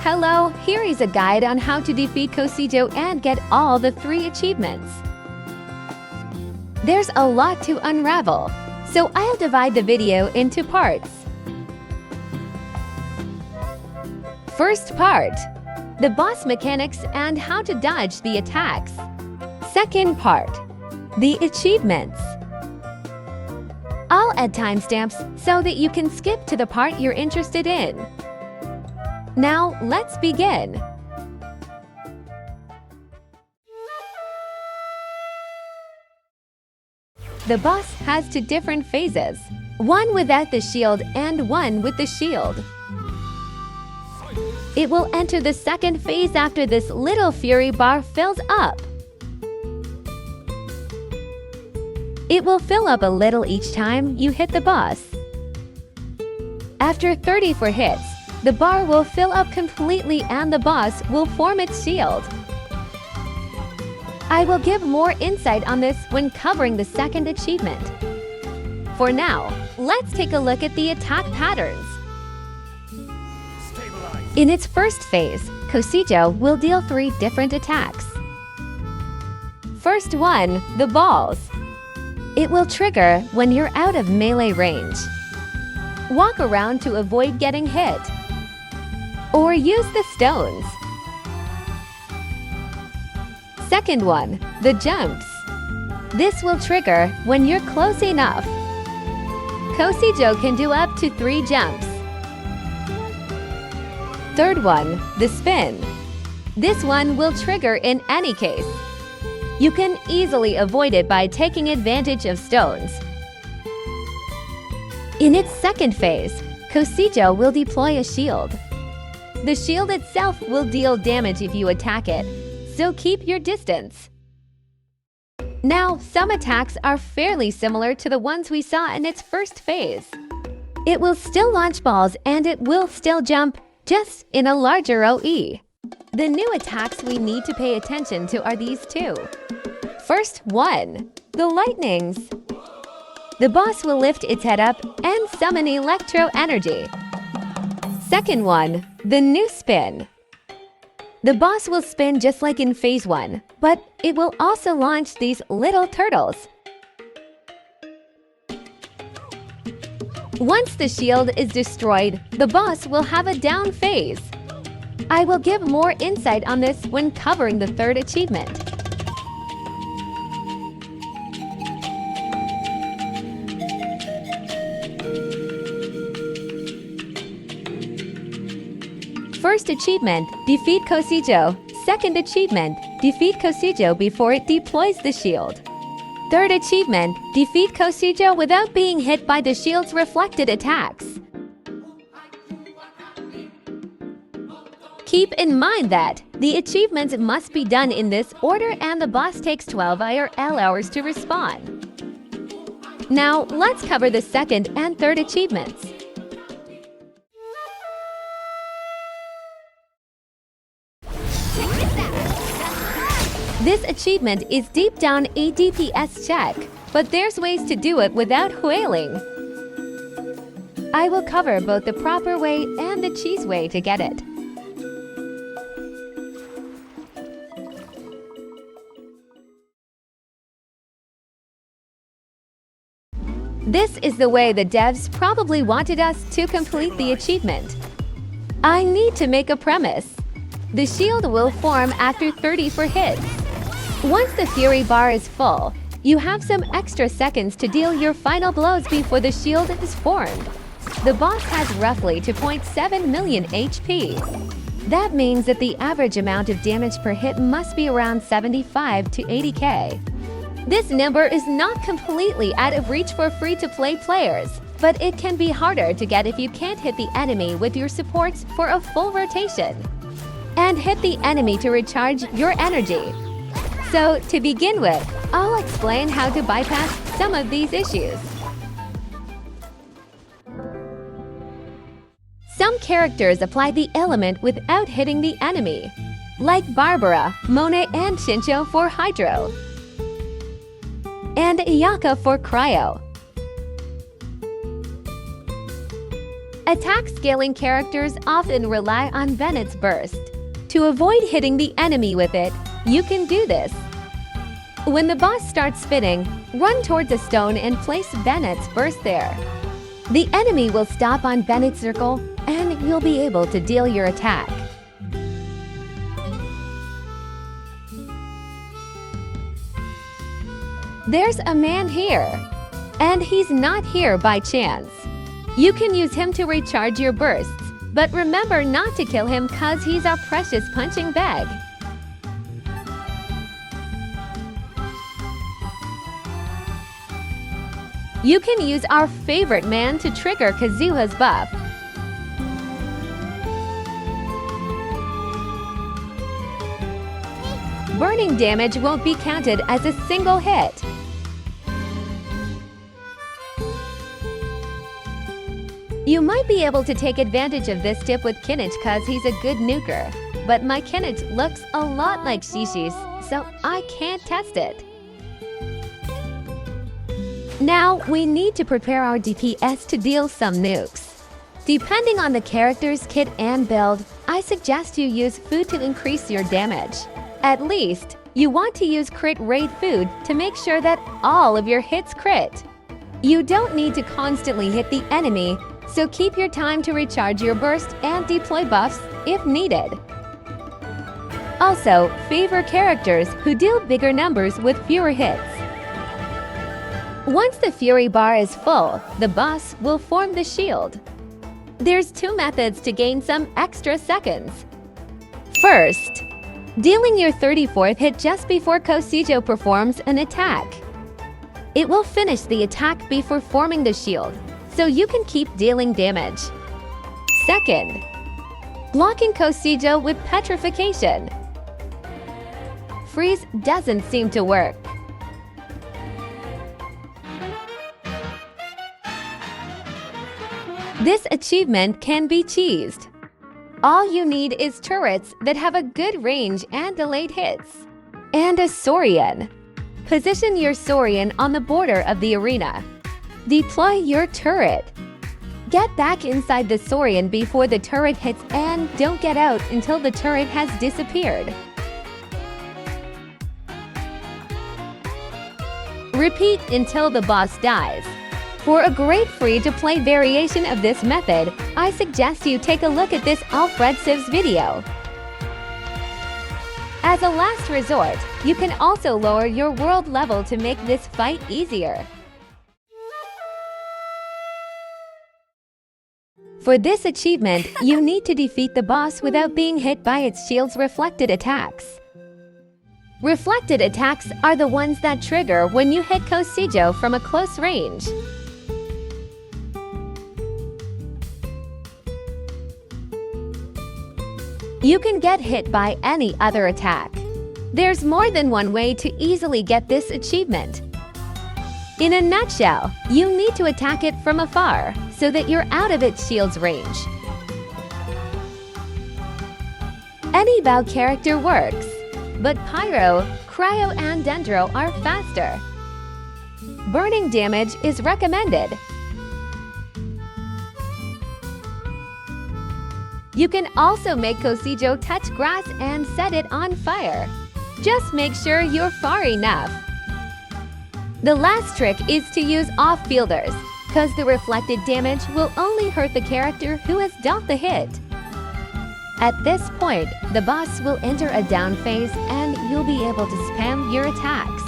Hello, here is a guide on how to defeat Cocijo and get all the 3 achievements. There's a lot to unravel, so I'll divide the video into parts. First part, the boss mechanics and how to dodge the attacks. Second part, the achievements. I'll add timestamps so that you can skip to the part you're interested in. Now, let's begin. The boss has 2 different phases, one without the shield and one with the shield. It will enter the second phase after this little fury bar fills up. It will fill up a little each time you hit the boss. After 34 hits, the bar will fill up completely and the boss will form its shield. I will give more insight on this when covering the second achievement. For now, let's take a look at the attack patterns. In its first phase, Cocijo will deal 3 different attacks. First one, the balls. It will trigger when you're out of melee range. Walk around to avoid getting hit. Or use the stones. Second one, the jumps. This will trigger when you're close enough. Cocijo can do up to 3 jumps. Third one, the spin. This one will trigger in any case. You can easily avoid it by taking advantage of stones. In its second phase, Cocijo will deploy a shield. The shield itself will deal damage if you attack it, so keep your distance. Now, some attacks are fairly similar to the ones we saw in its first phase. It will still launch balls and it will still jump, just in a larger OE. The new attacks we need to pay attention to are these 2. First one, the lightnings. The boss will lift its head up and summon electro energy. Second one, the new spin. The boss will spin just like in phase 1, but it will also launch these little turtles. Once the shield is destroyed, the boss will have a down phase. I will give more insight on this when covering the third achievement. First achievement, defeat Cocijo. Second achievement, defeat Cocijo before it deploys the shield. Third achievement, defeat Cocijo without being hit by the shield's reflected attacks. Keep in mind that the achievements must be done in this order and the boss takes 12 IRL hours to respawn. Now, let's cover the second and third achievements. This achievement is deep down a DPS check, but there's ways to do it without wailing. I will cover both the proper way and the cheese way to get it. This is the way the devs probably wanted us to complete the achievement. I need to make a premise. The shield will form after 34 hits. Once the fury bar is full, you have some extra seconds to deal your final blows before the shield is formed. The boss has roughly 2.7 million HP. That means that the average amount of damage per hit must be around 75 to 80k. This number is not completely out of reach for free-to-play players, but it can be harder to get if you can't hit the enemy with your supports for a full rotation. And hit the enemy to recharge your energy. So, to begin with, I'll explain how to bypass some of these issues. Some characters apply the element without hitting the enemy, like Barbara, Monet, and Shincho for Hydro, and Iyaka for Cryo. Attack scaling characters often rely on Bennett's burst. To avoid hitting the enemy with it, you can do this. When the boss starts spinning, run towards a stone and place Bennett's burst there. The enemy will stop on Bennett's circle, and you'll be able to deal your attack. There's a man here, and he's not here by chance. You can use him to recharge your bursts, but remember not to kill him cause he's our precious punching bag. You can use our favorite man to trigger Cocijo's buff. Burning damage won't be counted as a single hit. You might be able to take advantage of this tip with Kinich cause he's a good nuker, but my Kinich looks a lot like Shishi's, so I can't test it. Now, we need to prepare our DPS to deal some nukes. Depending on the character's kit and build, I suggest you use food to increase your damage. At least, you want to use crit rate food to make sure that all of your hits crit. You don't need to constantly hit the enemy, so keep your time to recharge your burst and deploy buffs if needed. Also, favor characters who deal bigger numbers with fewer hits. Once the Fury bar is full, the boss will form the shield. There's 2 methods to gain some extra seconds. First, dealing your 34th hit just before Cocijo performs an attack. It will finish the attack before forming the shield, so you can keep dealing damage. Second, blocking Cocijo with petrification. Freeze doesn't seem to work. This achievement can be cheesed. All you need is turrets that have a good range and delayed hits. And a Saurian. Position your Saurian on the border of the arena. Deploy your turret. Get back inside the Saurian before the turret hits and don't get out until the turret has disappeared. Repeat until the boss dies. For a great free-to-play variation of this method, I suggest you take a look at this Alfredxsiv's video. As a last resort, you can also lower your world level to make this fight easier. For this achievement, you need to defeat the boss without being hit by its shield's reflected attacks. Reflected attacks are the ones that trigger when you hit Cocijo from a close range. You can get hit by any other attack. There's more than one way to easily get this achievement. In a nutshell, you need to attack it from afar so that you're out of its shield's range. Any Bow character works, but Pyro, Cryo, and Dendro are faster. Burning damage is recommended. You can also make Cocijo touch grass and set it on fire. Just make sure you're far enough. The last trick is to use off-fielders, cause the reflected damage will only hurt the character who has dealt the hit. At this point, the boss will enter a down phase and you'll be able to spam your attacks.